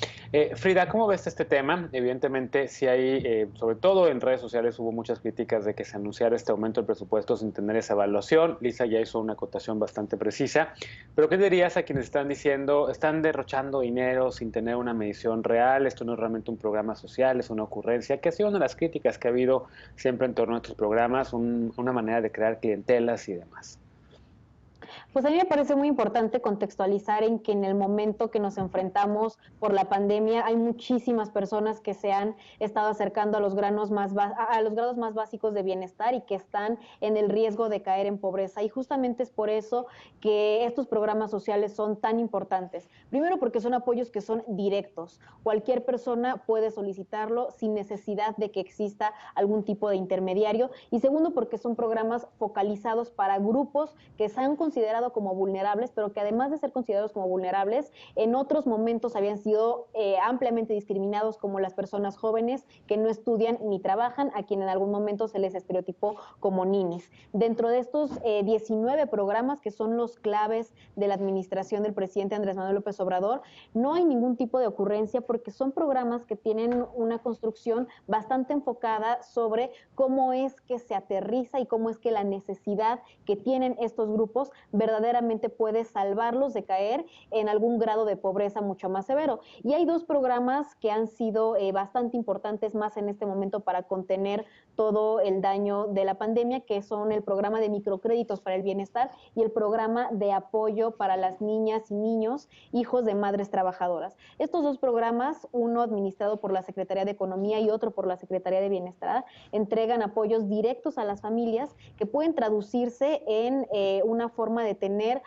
Frida, ¿cómo ves este tema? Evidentemente, sí hay, sobre todo en redes sociales, hubo muchas críticas de que se anunciara este aumento del presupuesto sin tener esa evaluación. Lisa ya hizo una acotación bastante precisa. Pero, ¿qué dirías a quienes están diciendo, están derrochando dinero sin tener una medición real? Esto no es realmente un programa social, es una ocurrencia, que ha sido una de las críticas que ha habido siempre en torno a estos programas, una manera de crear clientelas y demás. Pues a mí me parece muy importante contextualizar en que en el momento que nos enfrentamos por la pandemia hay muchísimas personas que se han estado acercando a los grados más básicos de bienestar y que están en el riesgo de caer en pobreza. Y justamente es por eso que estos programas sociales son tan importantes. Primero, porque son apoyos que son directos. Cualquier persona puede solicitarlo sin necesidad de que exista algún tipo de intermediario. Y segundo, porque son programas focalizados para grupos que se han considerado considerado como vulnerables, pero que además de ser considerados como vulnerables, en otros momentos habían sido ampliamente discriminados, como las personas jóvenes que no estudian ni trabajan, a quien en algún momento se les estereotipó como ninis. Dentro de estos 19 programas que son los claves de la administración del presidente Andrés Manuel López Obrador, no hay ningún tipo de ocurrencia porque son programas que tienen una construcción bastante enfocada sobre cómo es que se aterriza y cómo es que la necesidad que tienen estos grupos verdaderamente puede salvarlos de caer en algún grado de pobreza mucho más severo. Y hay dos programas que han sido bastante importantes más en este momento para contener todo el daño de la pandemia, que son el programa de microcréditos para el bienestar y el programa de apoyo para las niñas y niños, hijos de madres trabajadoras. Estos dos programas, uno administrado por la Secretaría de Economía y otro por la Secretaría de Bienestar, entregan apoyos directos a las familias que pueden traducirse en una forma de tener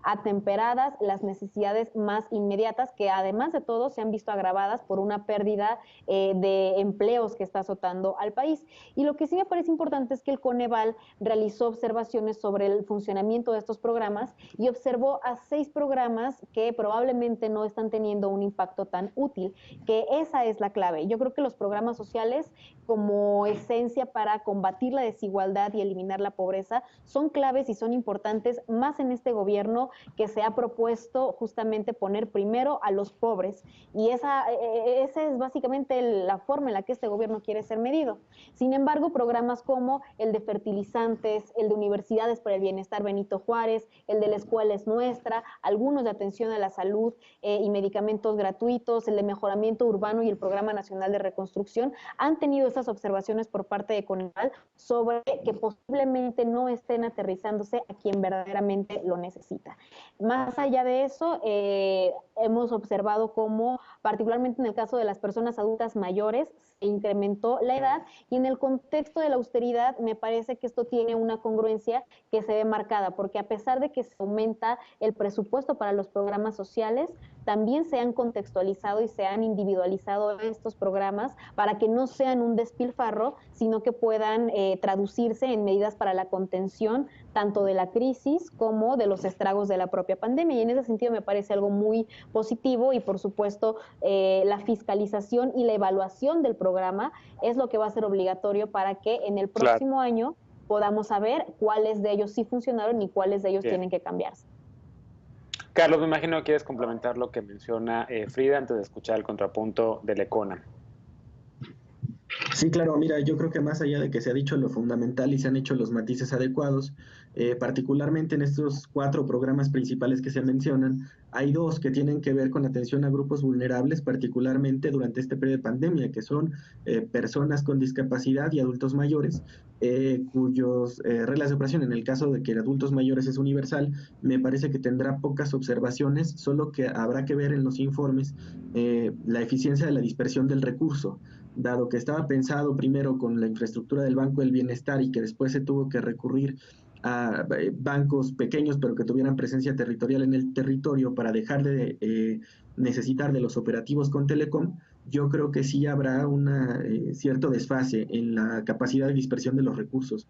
atemperadas las necesidades más inmediatas, que además de todo se han visto agravadas por una pérdida de empleos que está azotando al país. Y lo que sí me parece importante es que el Coneval realizó observaciones sobre el funcionamiento de estos programas y observó a 6 programas que probablemente no están teniendo un impacto tan útil, que esa es la clave. Yo creo que los programas sociales, como esencia para combatir la desigualdad y eliminar la pobreza, son claves y son importantes más en este gobierno que se ha propuesto justamente poner primero a los pobres, y esa es básicamente la forma en la que este gobierno quiere ser medido. Sin embargo, programas como el de fertilizantes, el de Universidades para el Bienestar Benito Juárez, el de La Escuela es Nuestra, algunos de atención a la salud y medicamentos gratuitos, el de mejoramiento urbano y el Programa Nacional de Reconstrucción, han tenido esas observaciones por parte de Coneval sobre que posiblemente no estén aterrizándose a quien verdaderamente lo necesita. Más allá de eso, hemos observado cómo, particularmente en el caso de las personas adultas mayores, se incrementó la edad, y en el contexto de la austeridad me parece que esto tiene una congruencia que se ve marcada, porque a pesar de que se aumenta el presupuesto para los programas sociales, también se han contextualizado y se han individualizado estos programas para que no sean un despilfarro, sino que puedan traducirse en medidas para la contención tanto de la crisis como de los estragos de la propia pandemia. Y en ese sentido me parece algo muy positivo, y por supuesto la fiscalización y la evaluación del programa es lo que va a ser obligatorio para que en el próximo año podamos saber cuáles de ellos sí funcionaron y cuáles de ellos tienen que cambiarse. Carlos, me imagino que quieres complementar lo que menciona Frida antes de escuchar el contrapunto del Econa. Sí, claro, mira, yo creo que más allá de que se ha dicho lo fundamental y se han hecho los matices adecuados, particularmente en estos 4 programas principales que se mencionan, hay 2 que tienen que ver con atención a grupos vulnerables, particularmente durante este periodo de pandemia, que son personas con discapacidad y adultos mayores, cuyos reglas de operación, en el caso de que adultos mayores es universal, me parece que tendrá pocas observaciones, solo que habrá que ver en los informes la eficiencia de la dispersión del recurso. Dado que estaba pensado primero con la infraestructura del Banco del Bienestar y que después se tuvo que recurrir a bancos pequeños pero que tuvieran presencia territorial en el territorio para dejar de necesitar de los operativos con Telecom, yo creo que sí habrá un cierto desfase en la capacidad de dispersión de los recursos.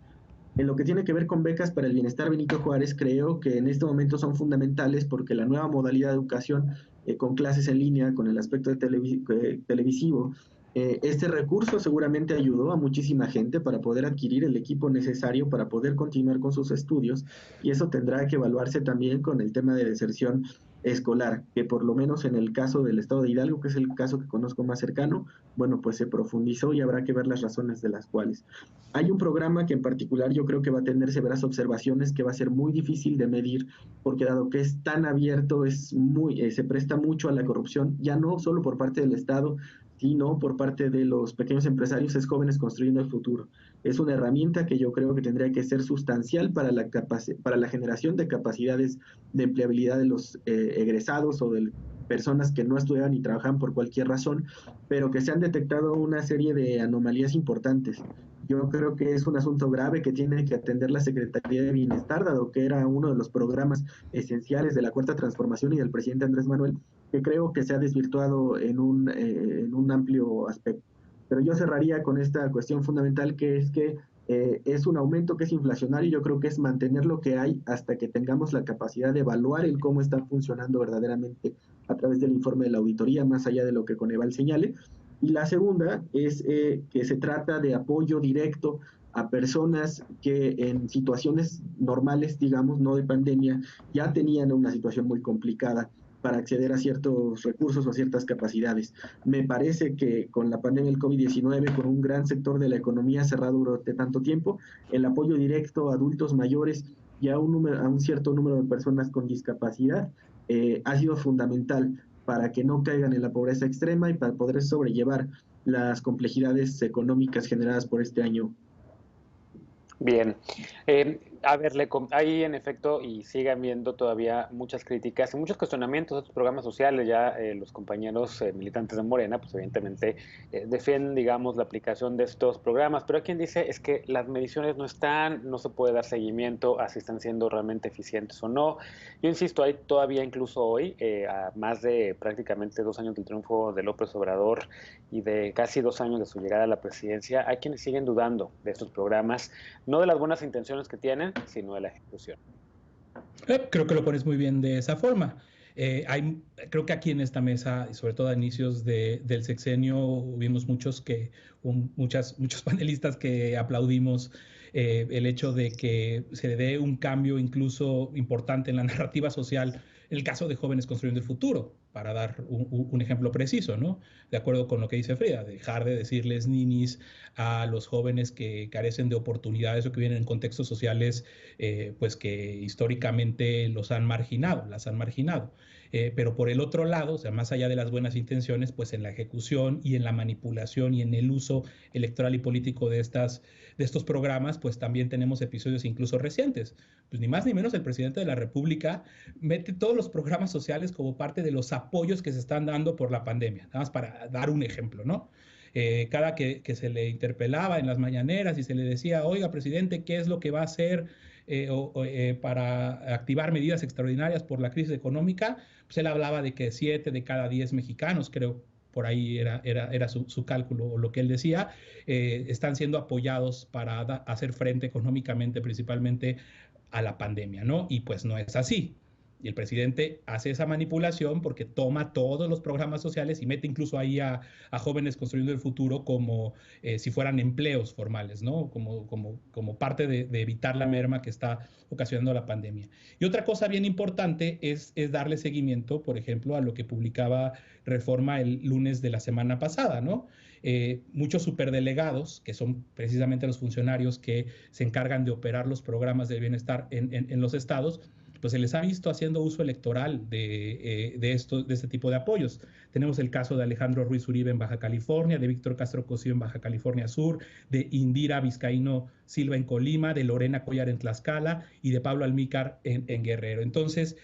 En lo que tiene que ver con becas para el bienestar Benito Juárez, creo que en este momento son fundamentales porque la nueva modalidad de educación con clases en línea, con el aspecto de televisivo, este recurso seguramente ayudó a muchísima gente para poder adquirir el equipo necesario para poder continuar con sus estudios, y eso tendrá que evaluarse también con el tema de deserción escolar, que por lo menos en el caso del estado de Hidalgo, que es el caso que conozco más cercano, bueno, pues se profundizó y habrá que ver las razones de las cuales. Hay un programa que en particular yo creo que va a tener severas observaciones, que va a ser muy difícil de medir, porque dado que es tan abierto, se presta mucho a la corrupción, ya no solo por parte del Estado, sino por parte de los pequeños empresarios, es Jóvenes Construyendo el Futuro. Es una herramienta que yo creo que tendría que ser sustancial para la generación de capacidades de empleabilidad de los egresados o de personas que no estudiaban y trabajaban por cualquier razón, pero que se han detectado una serie de anomalías importantes. Yo creo que es un asunto grave que tiene que atender la Secretaría de Bienestar, dado que era uno de los programas esenciales de la Cuarta Transformación y del presidente Andrés Manuel, que creo que se ha desvirtuado en un amplio aspecto. Pero yo cerraría con esta cuestión fundamental, que es que es un aumento que es inflacionario. Yo creo que es mantener lo que hay hasta que tengamos la capacidad de evaluar el cómo está funcionando verdaderamente a través del informe de la auditoría, más allá de lo que Coneval señale. Y la segunda es que se trata de apoyo directo a personas que en situaciones normales, digamos, no de pandemia, ya tenían una situación muy complicada para acceder a ciertos recursos o a ciertas capacidades. Me parece que con la pandemia del COVID-19, con un gran sector de la economía cerrado durante tanto tiempo, el apoyo directo a adultos mayores y a un cierto número de personas con discapacidad ha sido fundamental para que no caigan en la pobreza extrema y para poder sobrellevar las complejidades económicas generadas por este año. Bien. A ver, hay en efecto y sigue habiendo todavía muchas críticas y muchos cuestionamientos a estos programas sociales. Ya los compañeros militantes de Morena, pues evidentemente defienden, digamos, la aplicación de estos programas, pero hay quien dice es que las mediciones no están, no se puede dar seguimiento a si están siendo realmente eficientes o no. Yo insisto, hay todavía incluso hoy, a más de prácticamente 2 años del triunfo de López Obrador y de casi 2 años de su llegada a la presidencia, hay quienes siguen dudando de estos programas, no de las buenas intenciones que tienen, sino de la ejecución. Creo que lo pones muy bien de esa forma. Creo que aquí en esta mesa, y sobre todo a inicios del sexenio, vimos muchos panelistas que aplaudimos el hecho de que se le dé un cambio incluso importante en la narrativa social, en el caso de Jóvenes Construyendo el Futuro, para dar un ejemplo preciso, ¿no? De acuerdo con lo que dice Frida, dejar de decirles ninis a los jóvenes que carecen de oportunidades o que vienen en contextos sociales pues que históricamente las han marginado. Pero por el otro lado, o sea, más allá de las buenas intenciones, pues en la ejecución y en la manipulación y en el uso electoral y político de estos programas, pues también tenemos episodios incluso recientes. Pues ni más ni menos el presidente de la República mete todos los programas sociales como parte de los apoyos que se están dando por la pandemia, nada más para dar un ejemplo, ¿no? Cada que se le interpelaba en las mañaneras y se le decía, oiga, presidente, ¿qué es lo que va a hacer para activar medidas extraordinarias por la crisis económica? Pues él hablaba de que 7 de cada 10 mexicanos, creo, por ahí era su cálculo o lo que él decía, están siendo apoyados para hacer frente económicamente, principalmente a la pandemia, ¿no? Y pues no es así. Y el presidente hace esa manipulación porque toma todos los programas sociales y mete incluso ahí a Jóvenes Construyendo el Futuro como si fueran empleos formales, ¿no? Como parte de evitar la merma que está ocasionando la pandemia. Y otra cosa bien importante es darle seguimiento, por ejemplo, a lo que publicaba Reforma el lunes de la semana pasada, ¿no? Muchos superdelegados, que son precisamente los funcionarios que se encargan de operar los programas de bienestar en los estados, pues se les ha visto haciendo uso electoral de este tipo de apoyos. Tenemos el caso de Alejandro Ruiz Uribe en Baja California, de Víctor Castro Cosío en Baja California Sur, de Indira Vizcaíno Silva en Colima, de Lorena Collar en Tlaxcala y de Pablo Almícar en Guerrero. Entonces,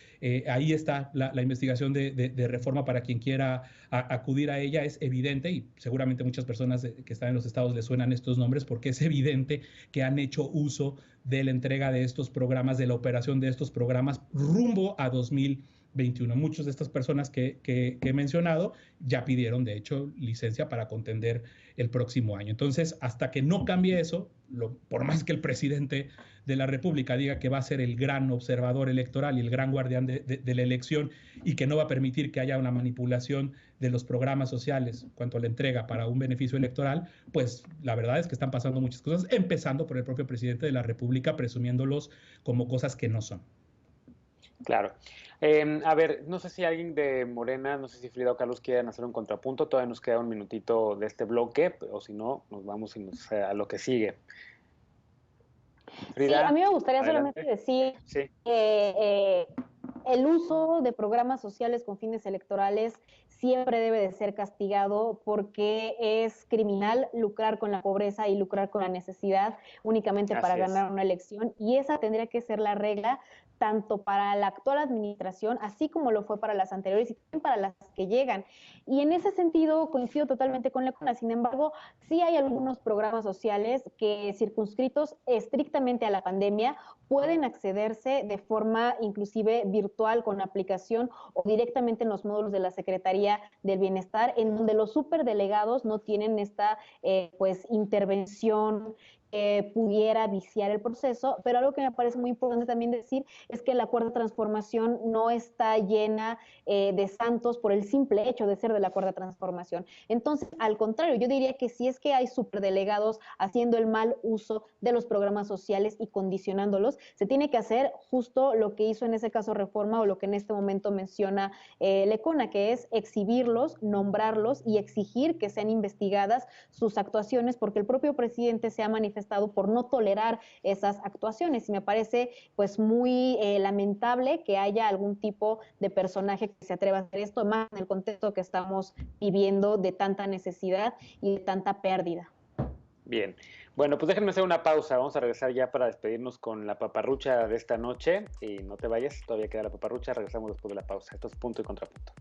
ahí está la investigación de Reforma para quien quiera acudir a ella. Es evidente, y seguramente muchas personas que están en los estados les suenan estos nombres, porque es evidente que han hecho uso de la entrega de estos programas, de la operación de estos programas rumbo a 2021. Muchas de estas personas que he mencionado ya pidieron, de hecho, licencia para contender el próximo año. Entonces, hasta que no cambie eso, por más que el presidente de la República diga que va a ser el gran observador electoral y el gran guardián de la elección y que no va a permitir que haya una manipulación de los programas sociales en cuanto a la entrega para un beneficio electoral, pues la verdad es que están pasando muchas cosas, empezando por el propio presidente de la República presumiéndolos como cosas que no son. Claro. A ver, no sé si alguien de Morena, no sé si Frida o Carlos quieren hacer un contrapunto, todavía nos queda un minutito de este bloque, o si no, nos vamos a lo que sigue. Frida, sí, a mí me gustaría adelante. Solamente decir sí. que el uso de programas sociales con fines electorales siempre debe de ser castigado porque es criminal lucrar con la pobreza y lucrar con la necesidad únicamente para ganar una elección, y esa tendría que ser la regla tanto para la actual administración, así como lo fue para las anteriores y también para las que llegan. Y en ese sentido coincido totalmente con Lecona. Sin embargo, sí hay algunos programas sociales que, circunscritos estrictamente a la pandemia, pueden accederse de forma inclusive virtual con aplicación o directamente en los módulos de la Secretaría Secretaría del Bienestar, en donde los superdelegados no tienen esta pues intervención que pudiera viciar el proceso, pero algo que me parece muy importante también decir es que la Cuarta Transformación no está llena de santos por el simple hecho de ser de la Cuarta Transformación. Entonces, al contrario, yo diría que si es que hay superdelegados haciendo el mal uso de los programas sociales y condicionándolos, se tiene que hacer justo lo que hizo en ese caso Reforma o lo que en este momento menciona Lecona, que es exhibirlos, nombrarlos y exigir que sean investigadas sus actuaciones, porque el propio presidente se ha manifestado por no tolerar esas actuaciones y me parece pues muy lamentable que haya algún tipo de personaje que se atreva a hacer esto, más en el contexto que estamos viviendo de tanta necesidad y de tanta pérdida. Bien, bueno, pues déjenme hacer una pausa, vamos a regresar ya para despedirnos con la paparrucha de esta noche y no te vayas, todavía queda la paparrucha, regresamos después de la pausa, esto es Punto y Contrapunto.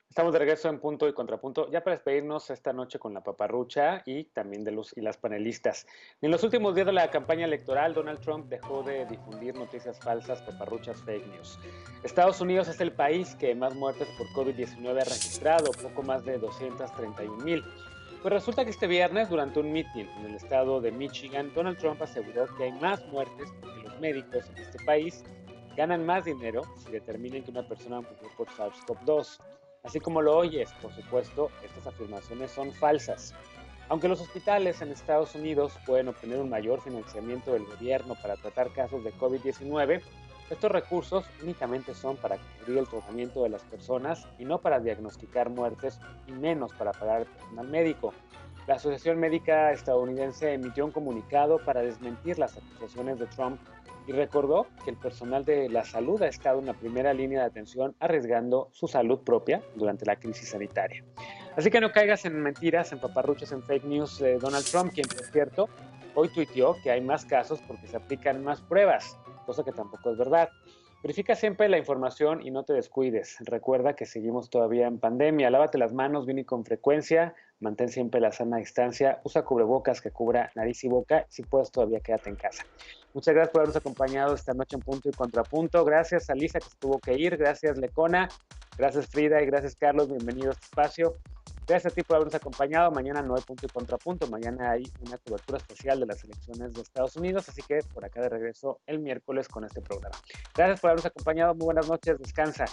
Estamos de regreso en Punto y Contrapunto, ya para despedirnos esta noche con la paparrucha y también de los y las panelistas. En los últimos días de la campaña electoral, Donald Trump dejó de difundir noticias falsas, paparruchas, fake news. Estados Unidos es el país que más muertes por COVID-19 ha registrado, poco más de 231,000. Pues resulta que este viernes, durante un meeting en el estado de Michigan, Donald Trump aseguró que hay más muertes porque los médicos en este país ganan más dinero si determinan que una persona murió por SARS-CoV-2. Así como lo oyes, por supuesto, estas afirmaciones son falsas. Aunque los hospitales en Estados Unidos pueden obtener un mayor financiamiento del gobierno para tratar casos de COVID-19, estos recursos únicamente son para cubrir el tratamiento de las personas y no para diagnosticar muertes y menos para pagar el personal médico. La Asociación Médica Estadounidense emitió un comunicado para desmentir las acusaciones de Trump y recordó que el personal de la salud ha estado en la primera línea de atención arriesgando su salud propia durante la crisis sanitaria. Así que no caigas en mentiras, en paparruchas, en fake news de Donald Trump, quien, por cierto, hoy tuiteó que hay más casos porque se aplican más pruebas, cosa que tampoco es verdad. Verifica siempre la información y no te descuides. Recuerda que seguimos todavía en pandemia. Lávate las manos bien y con frecuencia. Mantén siempre la sana distancia. Usa cubrebocas que cubra nariz y boca. Si puedes, todavía quédate en casa. Muchas gracias por habernos acompañado esta noche en Punto y Contrapunto. Gracias a Lisa, que se tuvo que ir. Gracias, Lecona. Gracias, Frida. Y gracias, Carlos. Bienvenido a este espacio. Gracias a ti por habernos acompañado. Mañana no hay Punto y Contrapunto. Mañana hay una cobertura especial de las elecciones de Estados Unidos. Así que por acá de regreso el miércoles con este programa. Gracias por habernos acompañado. Muy buenas noches. Descansa.